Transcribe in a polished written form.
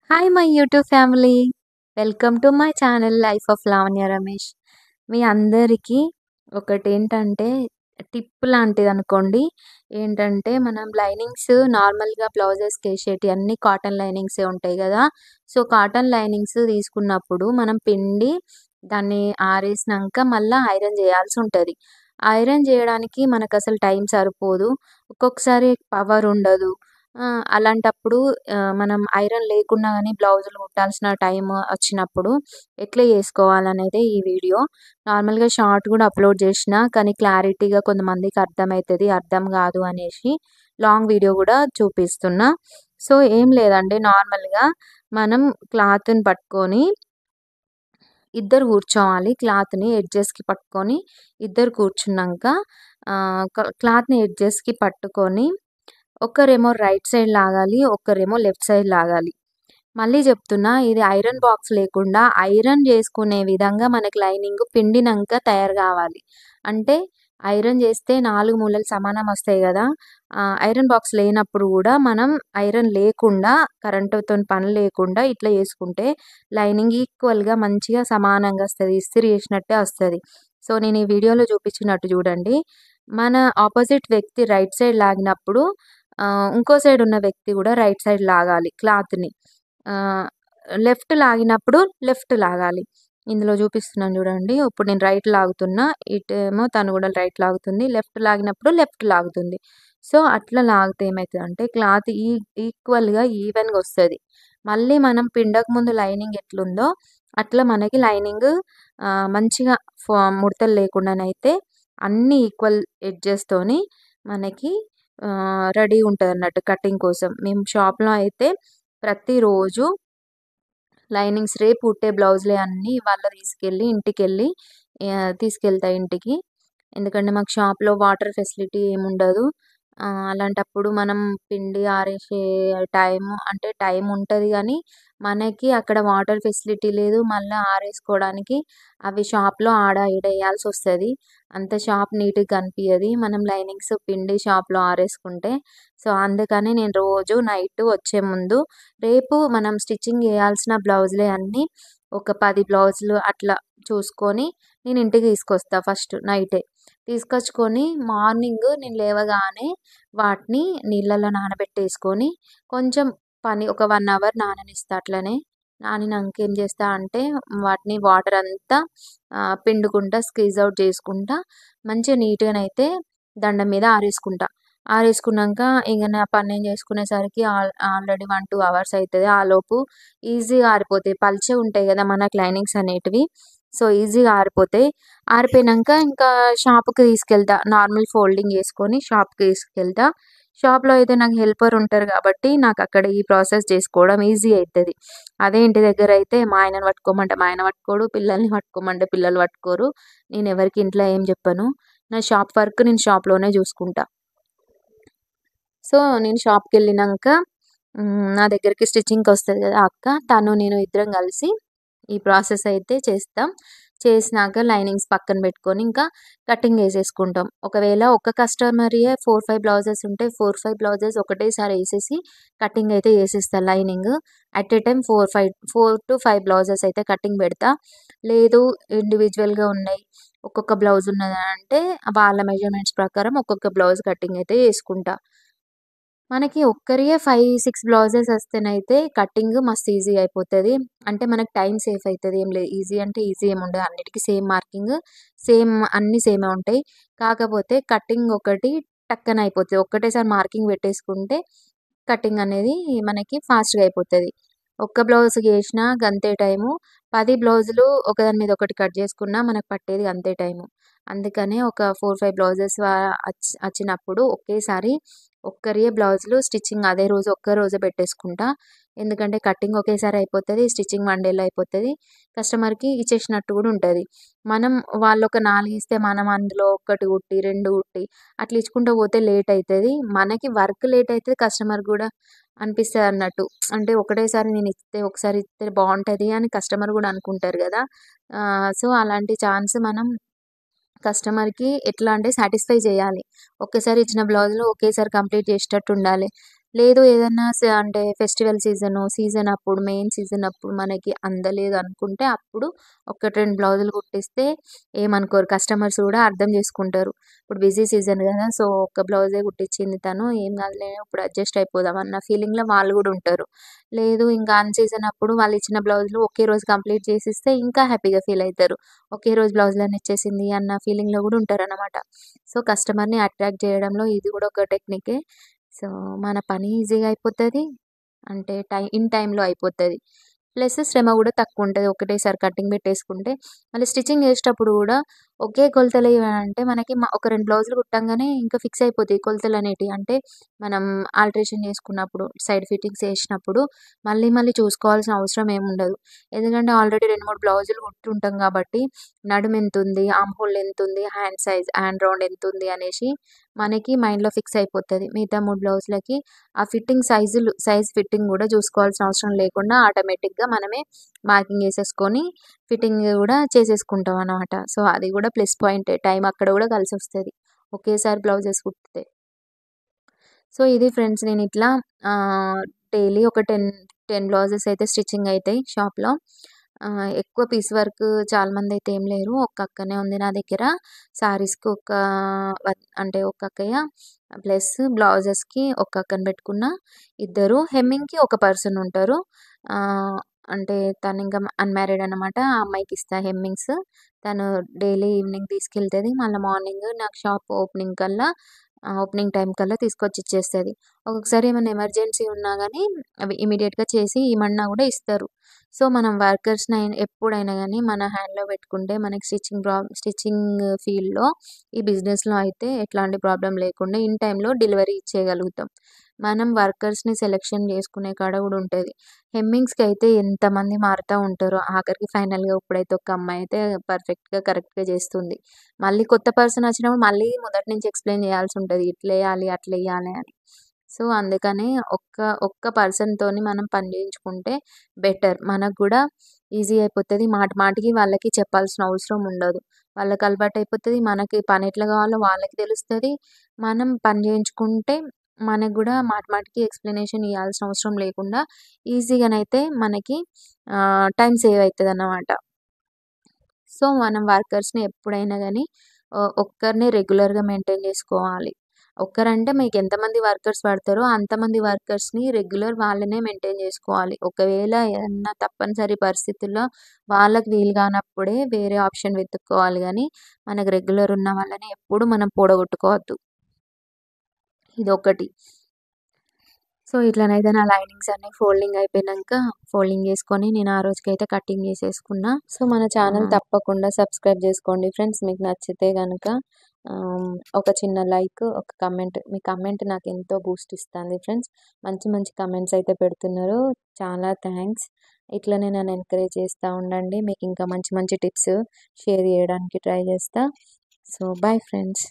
Hi my YouTube family. Welcome to my channel life of Lavanya Ramesh. మీ అందరికీ ఒకటేంటంటే tip లాంటిదనుకోండి. ఏంటంటే మనం లైనింగ్స్ నార్మల్‌గా బ్లౌజెస్‌కి ఏసేటియి అన్నీ కాటన్ లైనింగ్సే ఉంటాయి గదా! సో, కాటన్ లైనింగ్స్ తీసుకున్నప్పుడు మనం పిండి దాన్ని ఆరేసినంక మళ్ళా ఐరన్ జేయాల్సుంటది. ఐరన్ జేయడానికి మనకసలు టైం సరిపోదు. ఒక్కొక్కసారి పవర్ ఉండదు. అలాంటప్పుడు మనం ఐరన్ లేకున్నా గానీ బ్లౌజులు కుట్టాల్సిన టైమ్ వచ్చినప్పుడు ఎట్లా చేసుకోవాలనేదే ఈ వీడియో. నార్మల్‌గా షార్ట్ గూడా అప్‌లోడ్ జేషినా, కానీ క్లారిటీగా కొంతమందికి అర్థమైతది, అర్థం గాదు అనేసి లాంగ్ వీడియో గూడా చూపిస్తున్నా. సో, ఏం లేదండి, నార్మల్‌గా మనం క్లాత్‌ని పట్టుకొని ఇద్దరు కూర్చోవాలి. క్లాత్‌ని ఎడ్జెస్‌కి పట్టుకొని ఇద్దరు కూర్చున్నంక క్లాత్‌ని ఎడ్జెస్‌కి పట్టుకొని ఒకరేమో రైట్ సైడ్ లాగాలి, ఒకరేమో లెఫ్ట్ సైడ్ లాగాలి. మళ్ళీ చెప్తున్నా, ఇది ఐరన్ బాక్స్ లేకుండా ఐరన్ చేసుకునే విధంగా మనకి లైనింగ్ పిండినంక తయారు కావాలి. అంటే ఐరన్ చేస్తే 4 మూలలు సమానం వస్తాయి గదా! ఐరన్ బాక్స్ లేనప్పుడు గూడా మనం ఐరన్ లేకుండా కరెంటుతోని పని లేకుండా ఇట్లా చేసుకుంటే లైనింగ్ ఈక్వల్‌గా మంచిగా సమానంగా వస్తది. ఇస్త్రీ చేసినట్టే వస్తది. సో, నేను ఈ వీడియోలో చూపించినట్టు చూడండి. మన ఆపోజిట్ వ్యక్తి రైట్ సైడ్ లాగినప్పుడు ఇంకో సైడ్ ఉన్న వ్యక్తి గూడా రైట్ సైడ్ లాగాలి క్లాత్‌ని. ఆహ్, లెఫ్ట్ లాగినప్పుడు లెఫ్ట్ లాగాలి. ఇందులో చూపిస్తున్నాను చూడండి. ఇప్పుడు నేను రైట్ లాగుతున్నా. ఇటేమో తను గూడా రైట్ లాగుతుంది. లెఫ్ట్ లాగినప్పుడు లెఫ్ట్ లాగుతుంది. సో, అట్లా లాగితే ఏమైతదంటే క్లాత్ ఈక్వల్‌గా ఈవెన్‌గా వస్తది. మళ్ళీ మనం పిండక ముందు లైనింగ్ ఎట్లుందో అట్లా మనకి లైనింగ్ మంచిగా ముడతలు లేకుండానైతే అన్ని ఈక్వల్ ఎడ్జెస్‌తోని మనకి రెడీ ఉంటదన్నట్టు కటింగ్ కోసం. మేము షాప్‌లో అయితే ప్రతిరోజు లైనింగ్స్ రేపు కుట్టే బ్లౌజులే అన్నీ ఇవాళ తీసుకెళ్ళి ఇంటికెళ్ళి తీసుకెళ్తా ఇంటికి. ఎందుకంటే మాకు షాప్‌లో వాటర్ ఫెసిలిటీ ఏముండదు. అలాంటప్పుడు మనం పిండి ఆరేసే టైం ఉంటది గానీ, మనకి అక్కడ వాటర్ ఫెసిలిటీ లేదు. మళ్ళా ఆరేసుకోవడానికి అవి షాప్‌లో ఆడ ఈడ ఎయాల్సొస్తది. అంత షాప్ నీట్‌గా కనిపియది. మనం లైనింగ్స్ పిండి షాప్‌లో ఆరేసుకుంటే. సో, అందుకని నేను రోజు నైట్ వచ్చే ముందు రేపు మనం స్టిచ్చింగ్ చేయాల్సిన బ్లౌజులే అన్నీ ఒక 10 బ్లౌజులు అట్లా చూసుకొని నేను ఇంటికి తీసుకొస్తా ఫస్ట్ నైటే. తీసుకొచ్చుకొని మార్నింగ్ నేను లేవగానే వాటిని నీళ్ళలో నానబెట్టేసుకొని కొంచెం ఒక 1 అవర్ నాననిస్తా అట్లనే. నానినంక ఏం చేస్తా అంటే వాటిని వాటర్ అంతా పిండుకుంటా, స్క్వీజ్ అవుట్ చేసుకుంటా మంచిగా నీట్‌గానైతే దండం మీద ఆరేసుకుంటా. ఆరేసుకున్నాక ఇంక నా పని నేను చేసుకునేసరికి ఆల్రెడీ 1, 2 అవర్స్ అయితది. ఆలోపు ఈజీగా ఆరిపోతాయి. పల్చగుంటాయి కదా మనకి లైనింగ్స్ అనేటివి. సో, ఈజీగా ఆరిపోతాయి. ఆరిపోయినంక ఇంకా షాప్‌కి తీసుకెళ్తా. నార్మల్ ఫోల్డింగ్ చేసుకొని షాప్‌కి తీసుకెళ్తా. షాప్‌లో అయితే నాకు హెల్పర్ ఉంటారు కాబట్టి నాకక్కడ ఈ ప్రాసెస్ చేసుకోవడం ఈజీ అయితది. అదే ఇంటి దగ్గరైతే మా ఆయనని పట్టుకోమంటే మా ఆయన పట్టుకోడు. పిల్లల్ని పట్టుకోమంటే పిల్లలు పట్టుకోరు. నేనెవరికీ ఇంట్లో ఏం చెప్పను. నా షాప్ వర్క్ నేను షాప్‌లోనే చూసుకుంటా. సో, నేను షాప్‌కెళ్ళినంక నా దగ్గరికి స్టిచ్చింగ్‌కొస్తది కదా అక్క. తను నేను ఇద్దరం కలిసి ఈ ప్రాసెస్ అయితే చేస్తాం. చేసినాక లైనింగ్స్ పక్కన పెట్టుకొని ఇంకా కటింగ్ ఏసేసుకుంటాం. ఒకవేళ ఒక కస్టమర్‌యే 4, 5 బ్లౌజెస్ ఉంటే 4, 5 బ్లౌజెస్ ఒకటేసారి ఏసేసి కటింగ్ అయితే ఏసేస్తా lining. At a time 4-5 blouses అయితే కటింగ్ పెడతా. లేదు, ఇండివిడ్యువల్‌గా ఉన్నాయి, ఒక్కొక్క బ్లౌజ్ ఉన్నదంటే వాళ్ళ మెజర్‌మెంట్స్ ప్రకారం ఒక్కొక్క బ్లౌజ్ కటింగ్ అయితే చేసుకుంటా. మనకి ఒక్కరియే 5, 6 బ్లౌజెస్ వస్తేనైతే కటింగ్ మస్తు ఈజీగా అయిపోతది. అంటే మనకు టైం సేఫ్ అయితది. ఏం లేదు, ఈజీ అంటే ఈజీ ఏముండదు. అన్నిటికి సేమ్ మార్కింగ్, అన్నీ సేమే ఉంటాయి. కాకపోతే కటింగ్ ఒకటి టక్కన అయిపోతది. ఒక్కటేసారి మార్కింగ్ పెట్టేసుకుంటే కటింగ్ అనేది మనకి ఫాస్ట్‌గా అయిపోతది. ఒక్క బ్లౌజ్‌కి ఏసినా గంతే టైము. 10 బ్లౌజులు ఒకదాని మీద ఒకటి కట్ చేసుకున్నా మనకు పట్టేది అంతే టైము. అందుకనే ఒక 4, 5 బ్లౌజెస్ అచ్చినప్పుడు ఒకేసారి ఒక్కరియే బ్లౌజులు స్టిచ్చింగ్ అదే రోజు ఒక్క రోజే పెట్టేసుకుంటా. ఎందుకంటే కటింగ్ ఒకేసారి అయిపోతది. స్టిచ్చింగ్ 1 డేలో అయిపోతది. కస్టమర్‌కి ఇచ్చేసినట్టు కూడా ఉంటది. మనం వాళ్ళొక 4 ఇస్తే మనం అందులో 1 కుట్టి, 2 కుట్టి అట్లా ఇచ్చుకుంటూ పోతే లేట్ అయితది. మనకి వర్క్ లేట్ అయితది. కస్టమర్‌కి గూడా అనిపిస్తదన్నట్టు. అంటే ఒకటేసారి ఒకసారి ఇస్తే బావుంటది అని కస్టమర్ గూడా అనుకుంటారు గదా! సో, అలాంటి ఛాన్స్ మనం కస్టమర్‌కి ఎట్లా అంటే సాటిస్ఫై చేయాలి. ఒకేసారి ఇచ్చిన బ్లౌజులు ఒకేసారి కంప్లీట్ చేసేటట్టు ఉండాలి. లేదు ఏదన్నా అంటే ఫెస్టివల్ సీజన్ అప్పుడు మెయిన్ సీజన్ అప్పుడు మనకి అందలేదు అనుకుంటే అప్పుడు ఒకటి 2 బ్లౌజులు కుట్టిస్తే ఏమనుకోరు. కస్టమర్స్ కూడా అర్థం చేసుకుంటారు. ఇప్పుడు బిజీ సీజన్ కదా! సో, ఒక్క బ్లౌజే కుట్టించింది తను ఏం కాదులే ఇప్పుడు అడ్జస్ట్ అయిపోదాం అన్న ఫీలింగ్‌లో వాళ్ళు కూడా ఉంటారు. లేదు ఇంకా అన్ సీజన్ అప్పుడు వాళ్ళు ఇచ్చిన బ్లౌజులు ఒకే రోజు కంప్లీట్ చేసిస్తే ఇంకా హ్యాపీగా ఫీల్ అయితారు. ఒకే రోజు బ్లౌజులన్నీ ఇచ్చేసింది అన్న ఫీలింగ్‌లో కూడా ఉంటారనమాట. సో, కస్టమర్‌ని అట్రాక్ట్ చేయడంలో ఇది కూడా ఒక టెక్నికే. సో, మన పని ఈజీగా అయిపోతది. అంటే ఇన్ టైమ్‌లో అయిపోతది. ప్లస్ శ్రమ గూడా తక్కువుంటది. ఒకటేసారి కటింగ్ పెట్టేసుకుంటే, మళ్ళీ స్టిచ్చింగ్ చేసేటప్పుడు గూడా ఒకే కొలతలు అంటే మనకి ఒక 2 బ్లౌజులు కుట్టంగానే ఇంకా ఫిక్స్ అయిపోతాయి కొలతలనేటియి. అంటే మనం ఆల్టరేషన్ చేసుకున్నప్పుడు, సైడ్ ఫిట్టింగ్స్ ఏసినప్పుడు మళ్ళీ మళ్ళీ చూసుకోవాల్సిన అవసరం ఏముండదు. ఎందుకంటే ఆల్రెడీ 2, 3 బ్లౌజులు కుట్టుంటాం కాబట్టి నడుమెంతుంది, ఆర్మ్ హోల్ ఎంతుంది, హ్యాండ్ సైజ్, హ్యాండ్ రౌండ్ ఎంతుంది అనేసి మనకి మైండ్‌లో ఫిక్స్ అయిపోతది. మిగతా 3 బ్లౌజులకి ఆ సైజ్ ఫిట్టింగ్ గూడా చూసుకోవాల్సిన అవసరం లేకుండా ఆటోమేటిక్‌గా మనమే మార్కింగ్ ఏసేసుకొని ఫిట్టింగ్ గూడా చేసేసుకుంటాం అనమాట. సో, అది గూడా ప్లస్ పాయింటే. టైం అక్కడ గూడా కలిసొస్తది. ఒకేసారి బ్లౌజెస్ కుడితే. సో, ఇది ఫ్రెండ్స్ నేనిట్లా డైలీ ఒక 10 బ్లౌజెస్ అయితే స్టిచ్చింగ్ అయితాయి షాప్‌లో. ఎక్కువ పీస్ వర్క్ చాలా మందైతే ఏం లేరు. ఒక్క అక్కనే ఉంది నా దగ్గర. శారీస్‌కి అంటే ఒక అక్కయ్య ప్లస్ బ్లౌజెస్‌కి ఒక అక్కని పెట్టుకున్నా. ఇద్దరు హెమ్మింగ్‌కి ఒక పర్సన్ ఉంటారు. ఆహ్, అంటే తనింకా అన్‌మ్యారీడ్ అనమాట. ఆ అమ్మాయికిస్తా హెమ్మింగ్స్. తను డైలీ ఈవినింగ్ తీసుకెళ్తది. మళ్ళా మార్నింగ్ నాకు షాప్ ఓపెనింగ్ టైం కల్లా తీసుకొచ్చి ఇచ్చేస్తది. ఒక్కొక్కసారి ఏమైనా ఎమర్జెన్సీ ఉన్నా గానీ అవి ఇమ్మీడియేట్‌గా చేసి ఇయమన్నా గూడా ఇస్తారు. సో, మనం ఎప్పుడైనా గానీ మన హ్యాండ్‌లో పెట్టుకుంటే మనకి స్టిచ్చింగ్ ఫీల్డ్‌లో ఈ బిజినెస్‌లో అయితే ఎట్లాంటి ప్రాబ్లమ్ లేకుండా ఇన్ టైమ్‌లో డెలివరీ ఇచ్చేయగలుగుతాం. మనం వర్కర్స్‌ని సెలక్షన్ చేసుకునే కాడ గూడా ఉంటది. హెమ్మింగ్స్‌కయితే ఎంతమంది మారుతా ఉంటారో ఆఖరికి ఫైనల్‌గా ఇప్పుడైతే ఒక అమ్మాయయితే కరెక్ట్‌గా చేస్తుంది. మళ్ళీ కొత్త పర్సన్ వచ్చినప్పుడు మళ్ళీ మొదటి నుంచి ఎక్స్‌ప్లెయిన్ చేయాల్సుంటది. ఇట్లెయ్యాలి, అట్లెయ్యాలి అని. సో, అందుకని ఒక్క పర్సన్‌తోని మనం పని చేయించుకుంటే బెటర్. మనకు గూడా ఈజీ అయిపోతది. మాటి మాటికి వాళ్ళకి చెప్పాల్సిన అవసరం ఉండదు. వాళ్ళకి అలవాటయిపోతది. మనకి పని ఎట్లా కావాలో వాళ్ళకి తెలుస్తది. మనం పని చేయించుకుంటే మనకు గూడా మాటి మాటికి ఎక్స్‌ప్లనేషన్ ఇయ్యాల్సిన అవసరం లేకుండా ఈజీగానైతే మనకి టైం సేవ్ అయితదన్నమాట. సో, మనం వర్కర్స్‌ని ఎప్పుడైనా గానీ ఒక్కరినే రెగ్యులర్‌గా మెయింటైన్ జేసుకోవాలి. ఒక్కరంటే మీకెంతమంది వర్కర్స్ పడతారో అంతమంది వర్కర్స్‌ని రెగ్యులర్ వాళ్ళనే మెయింటైన్ జేసుకోవాలి. ఒకవేళ ఏదన్నా తప్పనిసరి పరిస్థితుల్లో వాళ్ళకి వీలు గానప్పుడే వేరే ఆప్షన్ వెతుక్కోవాలి గానీ, మనకు రెగ్యులర్ ఉన్న వాళ్ళని ఎప్పుడు మనం పోడగొట్టుకోవద్దు. ఇదొకటి. సో, ఇట్లనైతే నా లైనింగ్స్ అన్నీ ఫోల్డింగ్ చేసుకొని నేను ఆ రోజుకైతే కటింగ్ చేసేసుకున్నా. సో, మన ఛానల్ తప్పకుండా సబ్స్క్రైబ్ చేసుకోండి ఫ్రెండ్స్. మీకు నచ్చితే గనక ఒక చిన్న లైక్, ఒక కమెంట్. మీ కమెంట్ నాకెంతో బూస్ట్ ఇస్తుంది ఫ్రెండ్స్. మంచి మంచి కమెంట్స్ అయితే పెడుతున్నారు. చాలా థాంక్స్. ఇట్లనే నన్ను ఎంకరేజ్ చేస్తా ఉండండి. మీకింకా మంచి మంచి టిప్స్ షేర్ చేయడానికి ట్రై చేస్తా. So, bye friends.